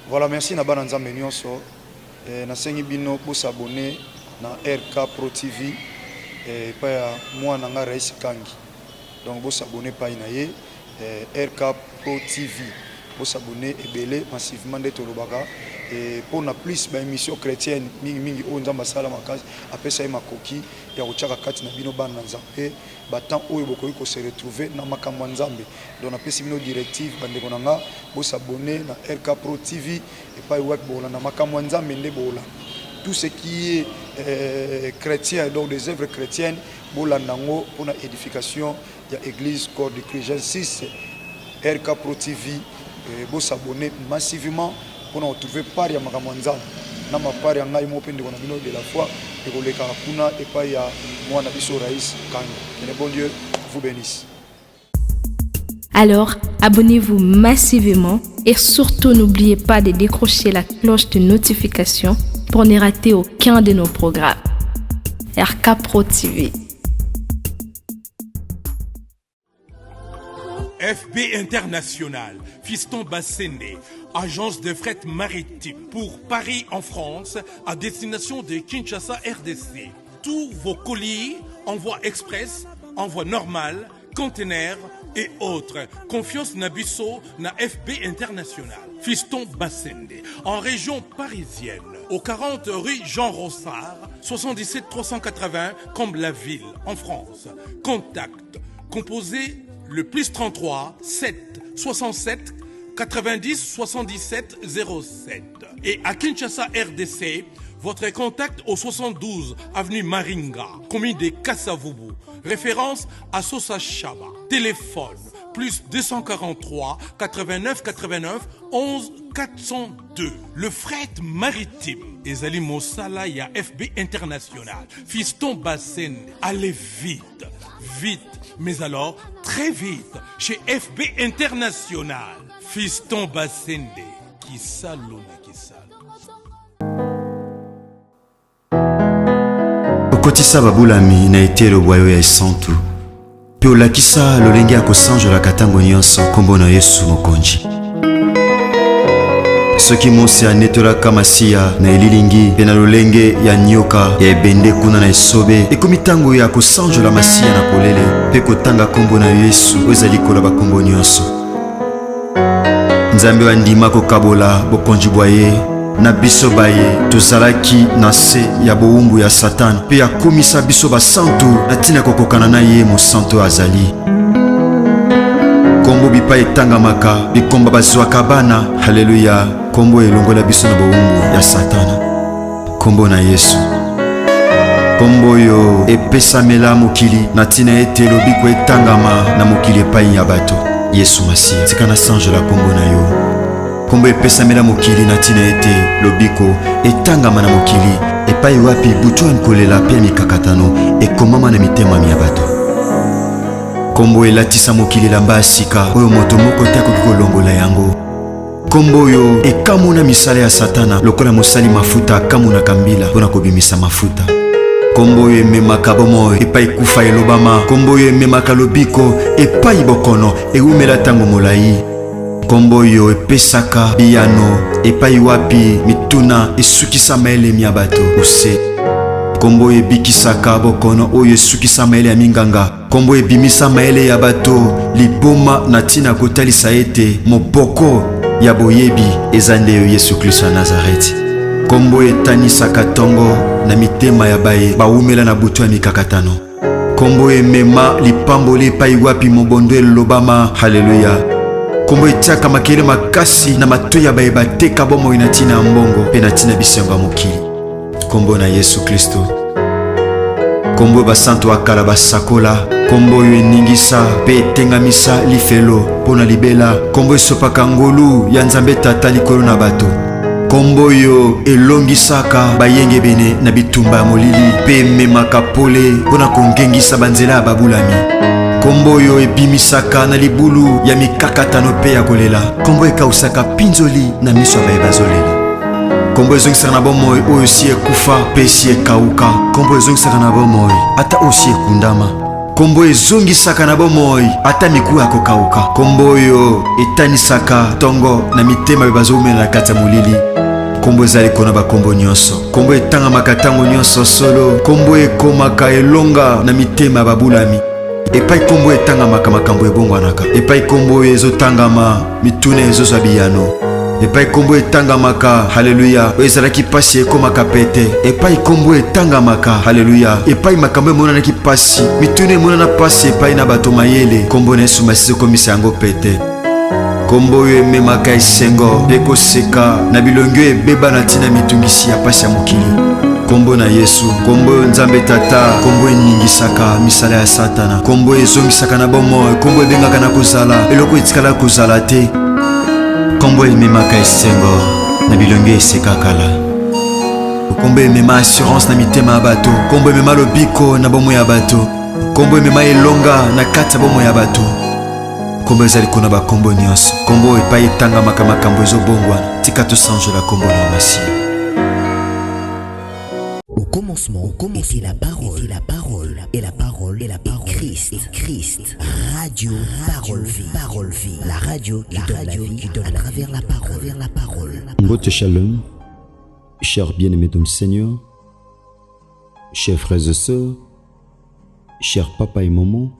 Voilà, merci na bana nzambe nyonso. Nasengi bino pour s'abonner na RK Pro TV pa ya moi nanga Rais Kangi. Donc vous s'abonner pa inaye RK Pro TV. Vous s'abonner ebele massivement de Tolobaka et pour na plus ba émission chrétienne mingi o nzamba sala makazi apesa e makoki ya kochaka kati na bino bana nzambe batant oyo bokoyi ko se retrouver na makambo nzambe. Donc na pesi bino directive bande konanga vous s'abonner na RK Pro TV et pas web bola na makambo nzambe nde bola. Tout ce qui est chrétien, donc des œuvres chrétiennes, pour la édification de l'église Corps de Christ. J'insiste, RK Pro TV, vous s'abonner massivement pour nous retrouver par ya Makamanzam. Na ma par ya ngai mo pende kona bino de la foi et ko leka kuna et pas ya moi na biso Rais Kangi. Que le bon Dieu vous bénisse. Alors, abonnez-vous massivement et surtout n'oubliez pas de décrocher la cloche de notification pour ne rater aucun de nos programmes. RK Pro TV. FB International, Fiston Bassende, agence de fret maritime pour Paris en France, à destination de Kinshasa RDC. Tous vos colis, envoi express, envoi normal, conteneurs et autres. Confiance Nabisso na FB International. Fiston Bassende, en région parisienne, au 40 rue Jean Rossard, 77 380 Comble-la-Ville, en France. Contact, composé le plus 33 7 67 90 77 07. Et à Kinshasa RDC, votre contact au 72 avenue Maringa, commune de Kassavubu. Référence à Sosa Chaba. Téléphone plus 243 89 89 11 402. Le fret maritime. Ezali Mosala ya FB International. Fiston Bassende. Allez vite, vite, mais alors très vite chez FB International. Fiston Bassende. Kisalo na kisalo. Okotisa babulami na etelo bwayo ya esantu. Pe olakisa lolenge ya kosanjola katango nyonso kombo na Yesu mokonzi. Soki mosi anetolaka masiya na elilingi pe na lolenge ya nyoka ya ebende kuna na esobe ekomi tango ya kosanjola masiya na polele pe kotanga kombo na Yesu oyo ezali kola bakombo nyonso. Nzambe wandima kokabola bokonzi bwa ye na biso baye tozalaki na se ya bowumbu ya Satan pe akomisa biso basantu na tina kokokana na ye mosantu azali. Kombo bipa etangamaka bikomba bazwaka bana. Haleluya. Kombo elongola biso na bowumbu ya Satana. Kombo na Yesu. Kombo yo epesamela mokili na tina ete lobiko etangama na mokili epai ya bato. Yesu Masiya tika na sanjola kombo na yo. Kombo epesamela mokili na tina ete lobiko etangama na mokili epai wapi butu nkolela pe mikakatano ekomama na mitema ya bato. Kombo elatisa mokili lamba sika oyo moto moko te akoki kolongola yango. Kombo yo ekamuna misala ya Satana lokola mosali mafuta akamuna kambila mpona kobimisa mafuta. Kombo yo ememaka bomoi epai kufa elobama. Kombo yo ememaka lobiko epai bokono eumela tango molai. Kombo yo epesaka biyano epai wapi mituna esukisa maele ya bato ose. Kombo ebikisaka bokono oyo esukisa maele ya minganga. Kombo ebimisa maele ya bato liboma na tina kotalisa ete moboko ya boyebi ezande yo Yesu Kristo wa Nazareti. Kombo etanisaka tongo na mitema ya baye baumela na butu ya mikakatano. Kombo emema lipamboli epai wapi mobondo elobama. Haleluya. Kombo etiaka makele makasi na matoi ya baye bateka bomoi na tina ya mbongo pe na tina bisengo ya mokili. Kombo na Yesu Kristo. Kombo basantu akala basakola. Kombo yo eningisa pe etengamisa lifelo pona libela. Kombo esopaka ngolu ya Nzambe tata likolo na bato. Kombo yo elongisaka bayenge bene na bitumba ya molili pe ememaka pole pona kongengisa banzela ya babulami. Kombo yo ebimisaka na libulu ya mikakatano pe ya kolela. Kombo ekausaka pinzoli na miso ya baye bazolela. Kombo ezongisaka na bomoi oyo si ekufa pe si ekauka. Kombo ezongisaka na bomoi ata osi ekundama. kombo ezongisaka na bomoi ata miku ya kokauka. Kombo oyo etanisaka tongo na mitema bazomela na kati ya molili. Kombo ezali kona bakombo nyonso. Kombo etangamaka ntango nyonso solo. Kombo ekomaka elonga na mitema babulami. Epai kombo etangamaka makambo ebongwanaka. Epai kombo ezotangama mitune ezozwa biyano. Epai kombo etangamaka haleluya ezalaki pasi ekomaka pete. Epai kombo etangamaka haleluya epai makambo emonanaki pasi mitune emonana pasi epai na bato mayele. Kombo na Yesu Masihi ekomisa yango pete. Kombo oyo ememaka esengo ekoseka na bilongi oyo ebeba na ntina mitungisi ya pasi ya mokili. Kombo na Yesu, kombo oyo Nzambe Tata, kombo eningisaka misala ya Satana. Kombo ezongisaka na bomoi, kombo ebengaka na kozala eloko etikala kozala te. Kombo ememaka esengo na bilongi eseka kala. Kombo emema assurance na mitema ya bato. Kombo emema lobiko na bomoi ya bato. Kombo emema elonga na kati ya bomoi ya bato. Kombo ezali kona bakombo nyonso. Kombo epai etangamaka makambo ezobongwana. Tika tosanjola kombo na Masihi. Au commencement était la parole, et la parole est Christ. Radio Parole Vie, la radio qui donne la vie à travers la parole. Mbote Shalom, chers bien-aimés dans le Seigneur, chers frères et sœurs, chers papa et maman,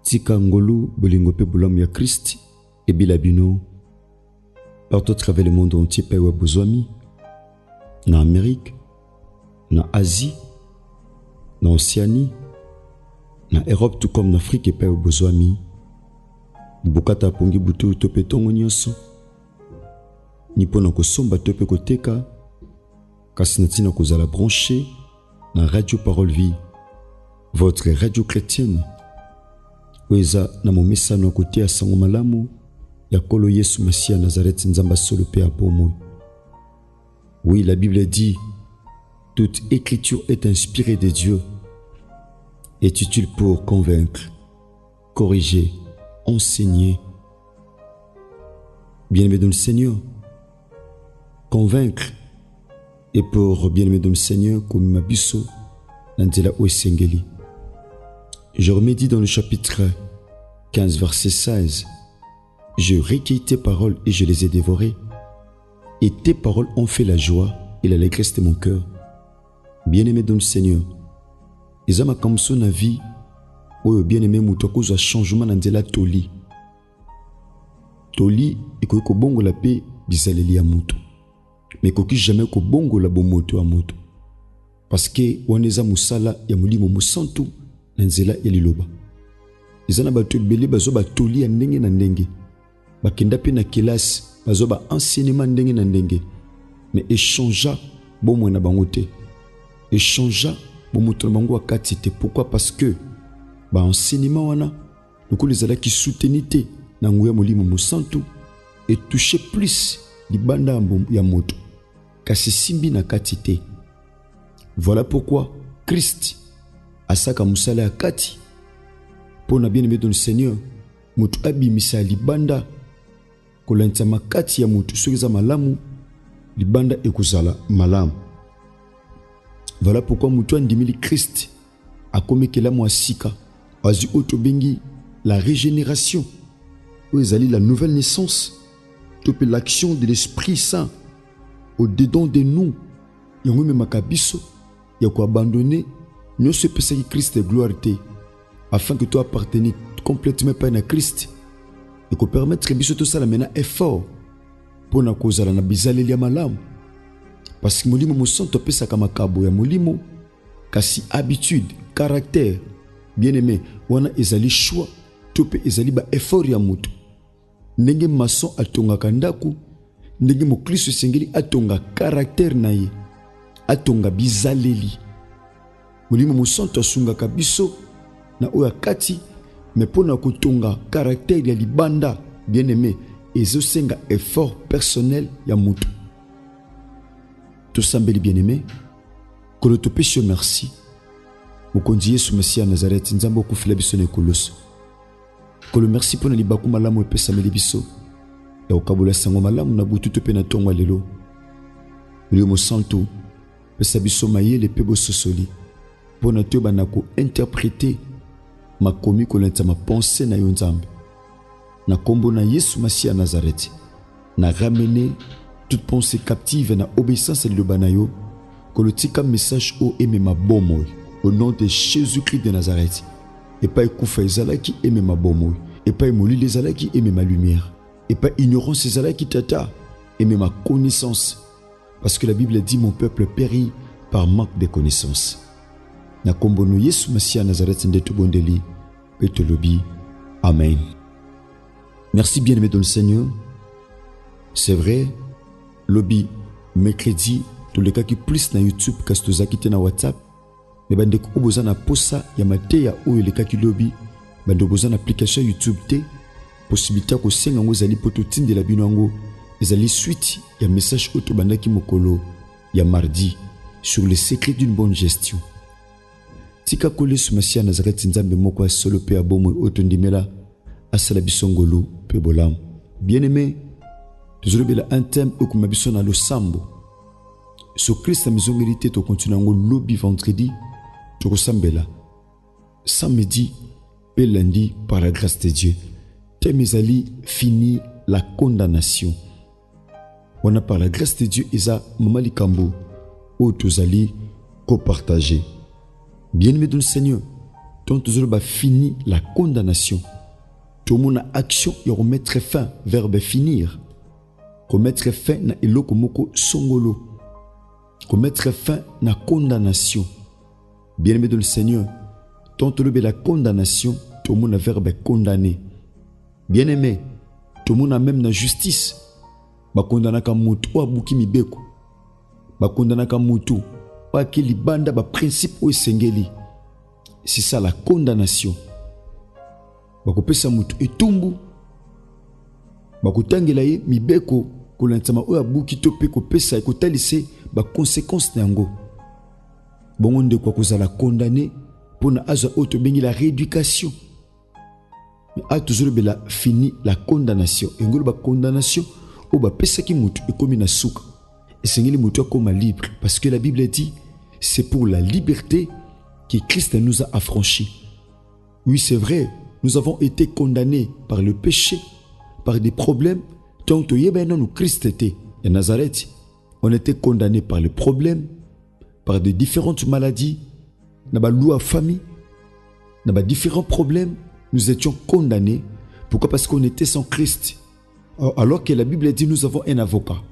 tika ngolu bolingo pe bolam ya Christ et bilabino partout à travers le monde entier pa wa bozwami na Amérique, na Asie, na Océanie, na Europe tout comme en Afrique et pa wa bozwami bokata pongi butu to petongo nyonso ni pona ko somba to pe koteka kasi na tina kozala branché na Radio Parole Vie, votre radio chrétienne. Weza na momesano côté ya sango malamu ya kolo Yesu Masihi Nazareth nzamba solo pe apomo. Oui, la Bible dit toute écriture est inspirée de Dieu, est utile pour convaincre, corriger, enseigner. Bien-aimé dans le Seigneur, convaincre et pour bien-aimé dans le Seigneur comme mabiso nandela oesengeli. Je remédie dans le chapitre 15, verset 16. Je recueillis tes paroles et je les ai dévorées. Et tes paroles ont fait la joie et l'allégresse de mon cœur. Bien-aimé dans le Seigneur, ezama kamso na vie, oyo bien-aimé mutoko za changement nandela toli. Toli eko bongo la paix bizaleli ya mutu. Mais koki jamais ko bongo la bomoto a moto. Parce que waneza musala ya mulimo musantu na nzela ya liloba. Ezana bato ebele bazoba toli ya ndenge na ndenge. Bakenda pe na kelasi bazoba enseignement ndenge na ndenge. Mais échangea bomwe na bango te. Échangea bomoto na bango wakati te. Pourquoi? Parce que ba enseignement wana lokolo ezalaki soutenite na nguya molimo musantu et toucher plus libanda ya moto kasi simbi na kati te. Voilà pourquoi Christ asaka musala ya kati pona bien-aimé dans le Seigneur mutu abimisa libanda kolanta makati ya mutu soki za malamu libanda ekozala malamu. Voilà pourquoi mutu andimili Christ akomekela mwasika azi otobengi la régénération ou ezali la nouvelle naissance tope l'action de l'Esprit Saint au-dedans de nous yango memaka biso ya ko abandonner nous se pesa Christ de gloire afin que toi appartenir complètement à Christ et que permettre biso tout ça la mena effort pour na kozala na bizaleli ya malamu parce que molimo mosanto pesa kama kabo ya molimo kasi habitude caractère bien-aimé wana ezali choix tope ezali ba effort ya mutu ndenge maçon atonga kandaku ndenge mo Kristo sengeli atonga caractère na ye atonga bizaleli molimo mosanto asungaka biso na oya kati mais pona kotonga caractère ya libanda bien-aimé ezosenga effort personnel ya mutu tosambeli bien-aimé kolo topesi merci mokonzi Yesu Masihi Nazareth nzambe okufila biso na ekoloso kolo merci pona libaku malamu epesameli biso ya okabola sango malamu na butu to pe na tongo lelo molimo mosanto pesa biso mayele pe bososoli pona to banako interpréter makomi kolenta ma pensée na yo nzambe. Na kombo na Yesu Masiya Nazareth. Na ramener toute pensée captive na obéissance à liloba na yo. Que le tika message o aime ma bomoy. Au nom de Jésus-Christ de Nazareth. Et pas koufa ezalaki aime ma bomoy. Et pas molili ezalaki aime ma lumière. Et pas ignorance ezalaki tata aime ma connaissance. Parce que la Bible dit mon peuple périt par manque de connaissance. Na kombo no Yesu Masiya Nazareth ndetu bondeli. Petolobi. Amen. Merci bien-aimé dans le Seigneur. C'est vrai, lobby mercredi, tous les cas qui plus na YouTube, kastozaki te na WhatsApp, mais bande ko boza na posa ya mateya ou les cas qui lobby, bande boza na application YouTube te, possibilité ko senga ngo zali poto tinde la binango, ezali suite ya message auto bandaki mokolo ya mardi sur les secrets d'une bonne gestion. Tika kole su Masiya Nazareth nzambe moko solo pe abomo auto ndimela asala bisongolo pe bolam. Bien-aimé, nous avons un thème où nous avons le sambo. Sur Christ, nous avons mérité de continuer le lobby vendredi. Nous avons samedi et lundi par la grâce de Dieu. Temezali fini la condamnation. On a par la grâce de Dieu, Isa Mamali Kambo, où nous allons copartager. Bien-aimé dans le Seigneur, donc nous avons fini la condamnation. Tout le monde a action et remettre fin, verbe finir. Remettre fin na eloko moko songolo. Remettre fin na condamnation. Bien-aimé dans le Seigneur, tant que la condamnation, tout le monde a verbe condamné. Bien-aimé, tout le monde a même la justice. Ba kondanaka mutu wa buki mibeko. Ba kondanaka mutu wa kili banda ba principe o sengeli. C'est ça la condamnation. Ba kopesa mutu etumbu. Ba kotangela ye mibeko kolantama o abuki to pe kopesa ekotalise ba conséquences nango. Bongo ndeko kozala condamné pona aza auto bengi la rééducation. Mais a toujours bela fini la condamnation. Engolo ba condamnation o ba pesa ki mutu ekomi na suka. Esengeli mutu akoma libre parce que la Bible dit c'est pour la liberté que Christ nous a affranchis. Oui, c'est vrai, nous avons été condamnés par le péché, par des problèmes. Tant que nous Christ était à Nazareth, on était condamnés par le problème, par de différentes maladies, dans la famille, dans différents problèmes, nous étions condamnés. Pourquoi? Parce qu'on était sans Christ. Alors que la Bible dit nous avons un avocat.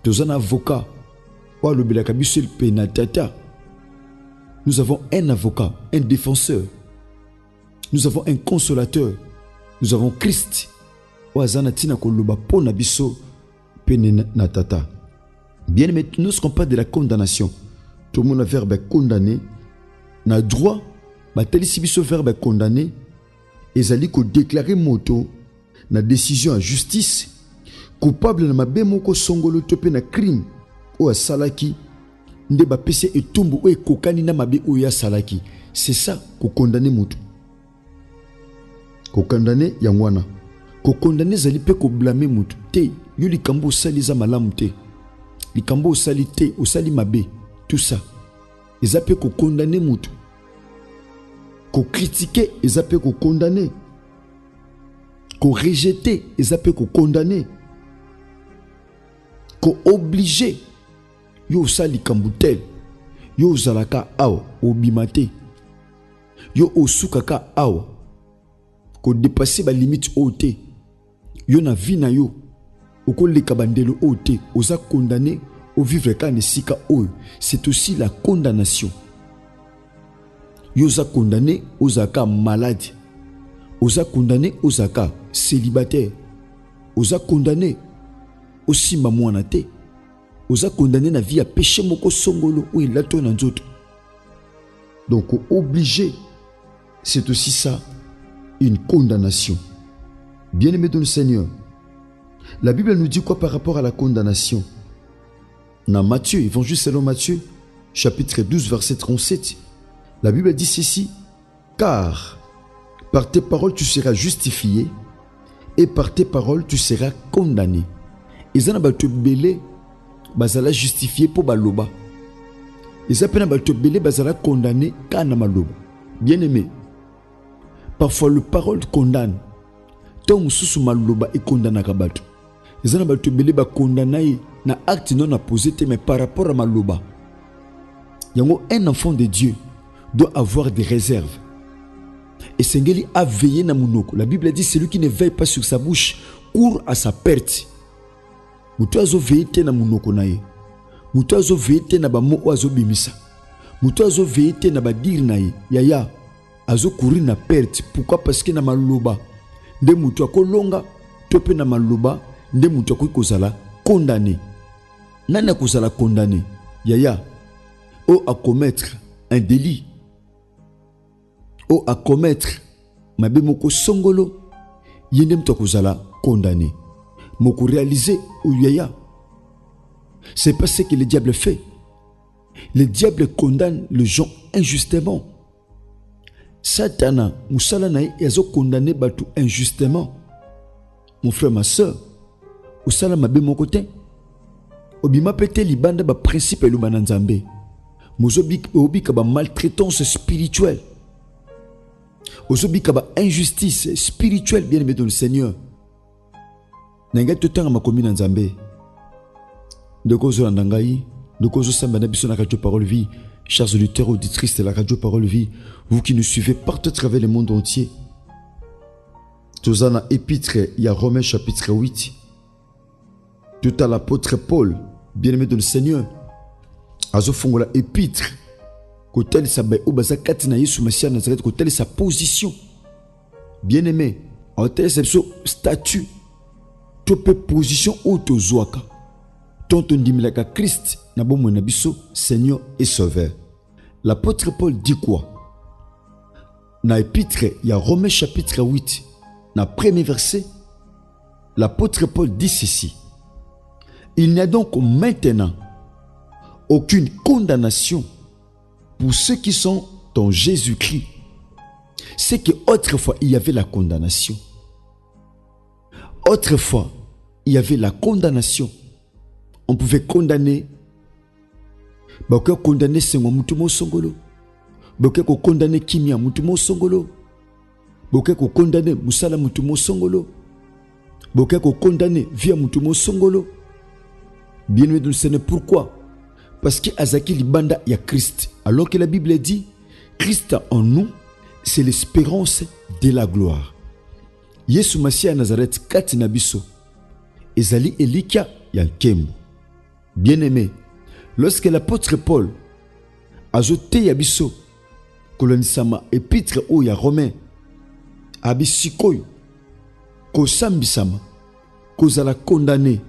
Nous avons un avocat. Nous avons un avocat, un défenseur. Nous avons un consolateur. Nous avons Christ. Bien aimé, nous ne serons pas de la condamnation. Tout le monde a verbe condamné. Na droit, batali sibiso verbe condamné. Ezali ko déclarer moto na décision à justice. Coupable na mabe moko songolo tope na crime. O asalaki. Nde ba pese etumbu o ekokani na mabe o ya salaki. C'est ça ko condamner moto. Ko condamner yangwana. Ko condamner zali pe ko blâmer moto. Te, yo likambo sali za malamu te. Likambo sali te, o sali mabe. Tout ça. Ils appellent qu'on condamner moto. Qu'on critiquer, ils appellent qu'on condamner. Qu'on rejeter, ils appellent qu'on condamner. Qu'on obliger. Yo sali kambutel. Yo zalaka awa, obimate. Yo osukaka awa. Qu'on dépasse ba limite ote. Yo na vie na yo. Oko le kabandelo ote. Oza condamné. Au vivre quand sika oyo, c'est aussi la condamnation. Yoza condamné ozaka malade. Oza condamné ozaka célibataire. Oza condamné aussi mamouana te. Oza condamné na vie à péché moko songolo ou il a ton nzoto. Donc obligé, c'est aussi ça une condamnation. Bien-aimé dans le Seigneur, la Bible nous dit quoi par rapport à la condamnation? Dans Matthieu, évangile selon Matthieu, chapitre 12, verset 37, la Bible dit ceci: car par tes paroles tu seras justifié et par tes paroles tu seras condamné. Et ça n'a pas te belé, bazala justifié pour baloba. Et ça n'a pas te belé, bazala condamné quand na maloba. Bien aimé, Parfois, le parole condamne. Tant que maloba et condamne kabato. Les gens qui ont condamné na acte non posé, mais par rapport à maloba. Un enfant de Dieu doit avoir des réserves. Et Sengeli a veillé na munoko. La Bible dit celui qui ne veille pas sur sa bouche court à sa perte. Mutu azo veillé na munoko na ye. Mutu azo veillé na ba mo azo bimisa. Mutu azo veillé na ba dire na ye. Yaya azo courir na perte. Pourquoi? Parce que na maloba nde mutu akolonga tope na maloba nde mutu akozala condamné. Nani akozala condamné? Yaya ou à commettre un délit, ou à commettre mabe moko songolo, yendem to kozala condamné. Moko réaliser ou yaya. C'est pas ce que le diable fait. Le diable condamne les gens injustement. Satana, musala na yazo condamné batu injustement. Mon frère, ma soeur, ou sala mabe moko te. Obima pete libanda ba principe lu bananzambe. Obi kaba maltraitance spirituelle. Obi kaba injustice spirituelle, bien aimé dans le Seigneur. Nenga tout ma commune nzambe. De cause nangai, de cause samba na biso na radio Parole Vie, chers auditeurs auditrices de la radio Parole Vie, vous qui nous suivez partout à travers le monde entier. Tozana épître, il y a Romains chapitre 8. Tout à l'apôtre Paul, bien aimé dans le Seigneur. Azo fongola épître kotel sa ba obaza katina Yesu Messia Nazareth kotel sa position bien aimé kotel sa statut tope position auto zoaka tonton dimilaka Christ na bomo na biso Seigneur et Sauveur. L'apôtre Paul dit quoi? Na épître ya Romains chapitre 8 na premier verset, l'apôtre Paul dit ceci: il n'y a donc maintenant aucune condamnation pour ceux qui sont en Jésus-Christ. C'est qu'autrefois, il y avait la condamnation. Autrefois, il y avait la condamnation. On pouvait condamner. Boko condamner Sengo Mutumo Songolo. Boko condamner Kimia Mutumo Songolo. Boko condamner Musala Mutumo Songolo. Boko condamner Via Mutumo Songolo. Bien aimé du Seigneur, pourquoi? Parce que Azaki Libanda, il y a Christ. Alors que la Bible dit, Christ en nous, c'est l'espérance de la gloire. Yesu Messia Nazareth, Kati Nabiso, Ezali Elika Yankembo. Bien-aimé, lorsque l'apôtre Paul a jeté Yabiso, Kolonisama, épître ou ya Romain, Abisikoy, Kosambisama, Kozala condamné,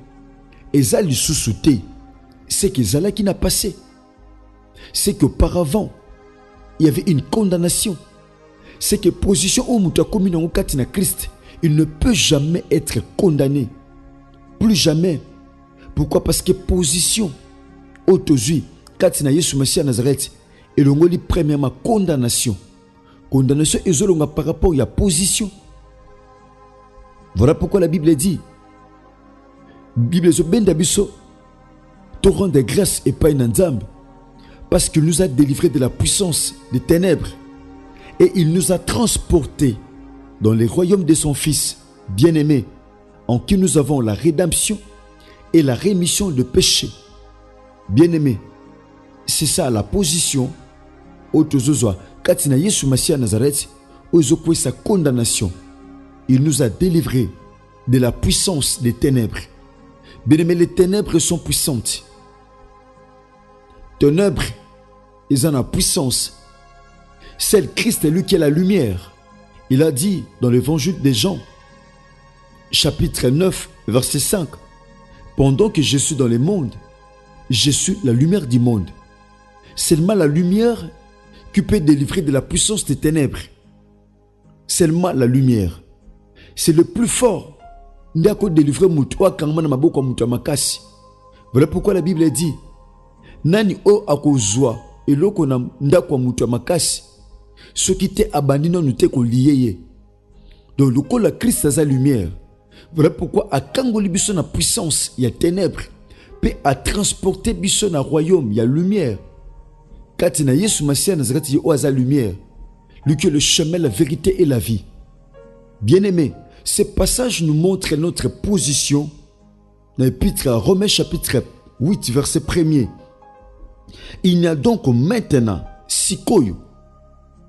Ezali sous-souté, c'est que Zala qui n'a passé. C'est qu'auparavant, il y avait une condamnation. C'est que position où Mouta commune en Katina Christ, il ne peut jamais être condamné. Plus jamais. Pourquoi? Parce que position autozui Katina Yesu Messia Nazareth, et l'ongoli premièrement condamnation. Condamnation et zolonga par rapport à la position. Voilà pourquoi la Bible dit, Bible zo bendabiso torrent de grâce et pas Nzambe, parce qu'il nous a délivrés de la puissance des ténèbres et il nous a transportés dans les royaumes de son Fils bien-aimé, en qui nous avons la rédemption et la rémission de péché. Bien-aimé, c'est ça la position où Tozozwa Katina Yesu Messia Nazareth, où il sa condamnation. Il nous a délivrés de la puissance des ténèbres. Bien-aimé, les ténèbres sont puissantes. Ténèbres, ils ont la puissance. C'est Christ, lui qui est la lumière. Il a dit dans l'évangile de Jean, chapitre 9, verset 5, pendant que je suis dans le monde, je suis la lumière du monde. Seulement la lumière qui peut délivrer de la puissance des ténèbres. Seulement la lumière. C'est le plus fort. Voilà pourquoi la Bible dit, Nani o akozwa eloko na ndako mutu makasi soki te abandino nous te ko lié. Donc le la Christ sa lumière. Voilà pourquoi a kangoli biso na puissance ya ténèbres pe a transporter biso na royaume ya lumière. Katina Yesu Messia Nazareth o aza lumière. lui qui est le chemin, la vérité et la vie. Bien-aimés, ce passage nous montre notre position dans l'épître à Romains chapitre 8, verset 1er. Il n'y a donc maintenant, sikoyo,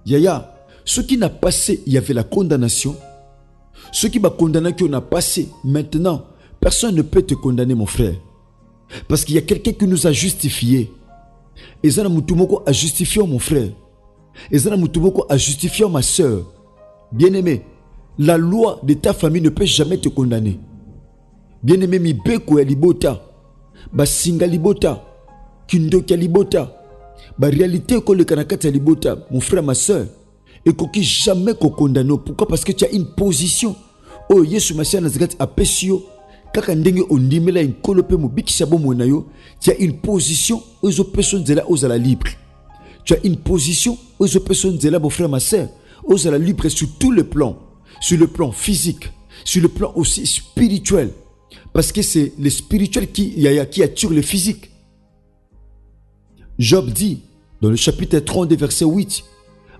yaya, ce qui n'a passé, il y avait la condamnation. Ce qui m'a condamné, qu'on a passé, maintenant, personne ne peut te condamner, mon frère. Parce qu'il y a quelqu'un qui nous a justifiés. Et Zana Moutoumoko a justifié mon frère. Et Zana Moutoumoko a justifié ma soeur. Bien-aimé, la loi de ta famille ne peut jamais te condamner. Bien-aimé, mi beko ya libota, ba singa libota, kindoki ya libota, ba réalité ko le kanakata ya libota, mon frère, ma soeur, et qu'on qui jamais ko condamner. Pourquoi? Parce que tu as une position. Oh, Yesu Masia Nazaret a pesio, kaka ndenge ondimela inkolope mo bikisabo monayo, tu as une position aux personnes de là aux la libre. Tu as une position aux personnes de là, mon frère, ma soeur, aux la libre sur tous les plans, sur le plan physique, sur le plan aussi spirituel. Parce que c'est le spirituel qui attire le physique. Job dit, dans le chapitre 32, verset 8,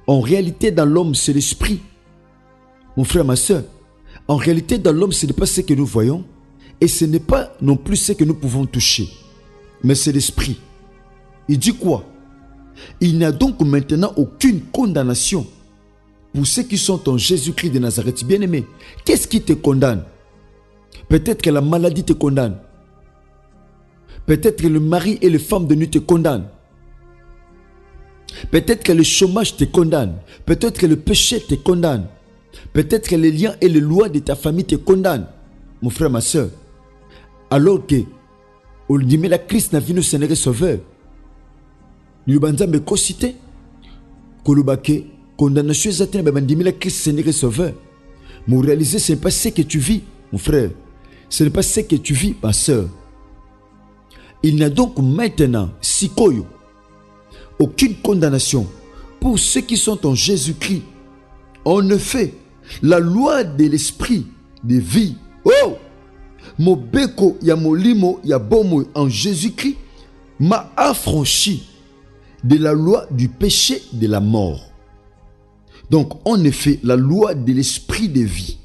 en réalité, dans l'homme, c'est l'esprit. Mon frère, ma soeur, en réalité, dans l'homme, ce n'est pas ce que nous voyons, et ce n'est pas non plus ce que nous pouvons toucher, mais c'est l'esprit. Il dit quoi? Il n'y a donc maintenant aucune condamnation pour ceux qui sont en Jésus-Christ de Nazareth. Bien-aimé, qu'est-ce qui te condamne? Peut-être que la maladie te condamne. Peut-être que le mari et les femmes de nuit te condamnent. Peut-être que le chômage te condamne. Peut-être que le péché te condamne. Peut-être que les liens et les lois de ta famille te condamnent. Mon frère, ma soeur. Alors que, au limite, la Christ n'a vu nos Seigneur Sauveur. Nous avons cité. Kolubake, condamnation exactement, la Christ Seigneur Sauveur. Mais réaliser, ce n'est pas ce que tu vis, mon frère. Ce n'est pas ce que tu vis, ma soeur. Il n'y a donc maintenant, sikoyo, aucune condamnation pour ceux qui sont en Jésus-Christ. En effet, la loi de l'esprit de vie, oh, mobeko ya molimo ya bomo en Jésus-Christ m'a affranchi de la loi du péché de la mort. Donc, en effet, la loi de l'esprit de vie.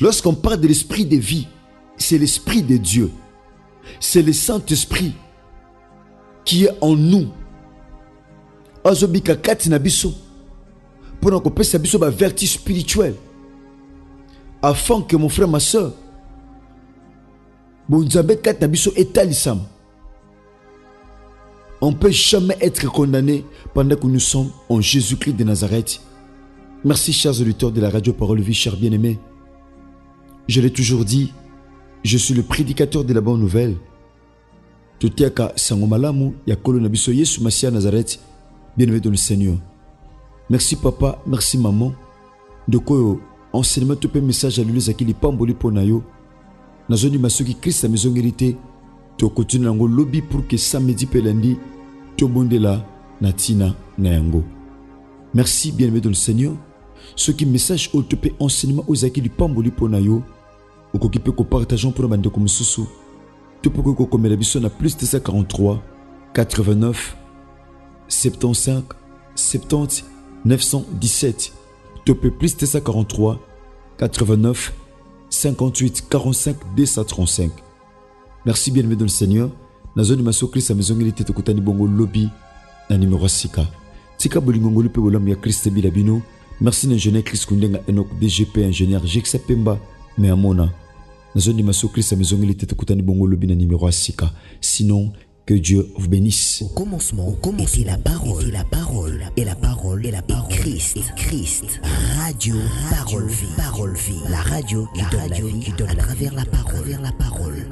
Lorsqu'on parle de l'esprit de vie, c'est l'esprit de Dieu. C'est le Saint-Esprit qui est en nous. Azobika kati na biso pour qu'on puisse biso ba vertu spirituel afin que mon frère, ma soeur, bonzabe kati na biso etalisam. On ne peut jamais être condamné pendant que nous sommes en Jésus-Christ de Nazareth. Merci, chers auditeurs de la radio Parole Vie, chers bien-aimés. Je l'ai toujours dit, je suis le prédicateur de la bonne nouvelle. Totiaka sangomalamu ya kolo na biso Yesu Masia Nazareth, bien-aimé dans le Seigneur. Merci papa, merci maman. De quoi enseignement tout message à l'ulysse qui li pamboli ponayo. Na zoni masoki Christ a maison hérité. To continue nango lobby pour que samedi pelandi to bondela natina na yango. Merci bien-aimé dans le Seigneur. Ce qui message au te enseignement aux aki li pamboli ponayo. Ou qui peut que partageons pour bande comme sousou. Tu peux que comme la biso na plus de 43 89 75 70 917. Tu peux plus de 43 89 58 45 235. Merci bien-aimé dans le Seigneur. Na zone maso Christ a maison ngeli tete kutani bongo lobby na numéro 6. Tika bolingongoli pe bolam ya Christ bilabino. Merci l'ingénieur Chris Kundenga Enoch DGP ingénieur Jexa Pemba mais amona. Na zone maso Christ a maison ngeli tete kutani bongo lobby na numéro 6. Sinon que Dieu vous bénisse. Au commencement était la parole, et la parole est Christ. Radio Parole Vie, la radio qui donne la vie à travers la parole.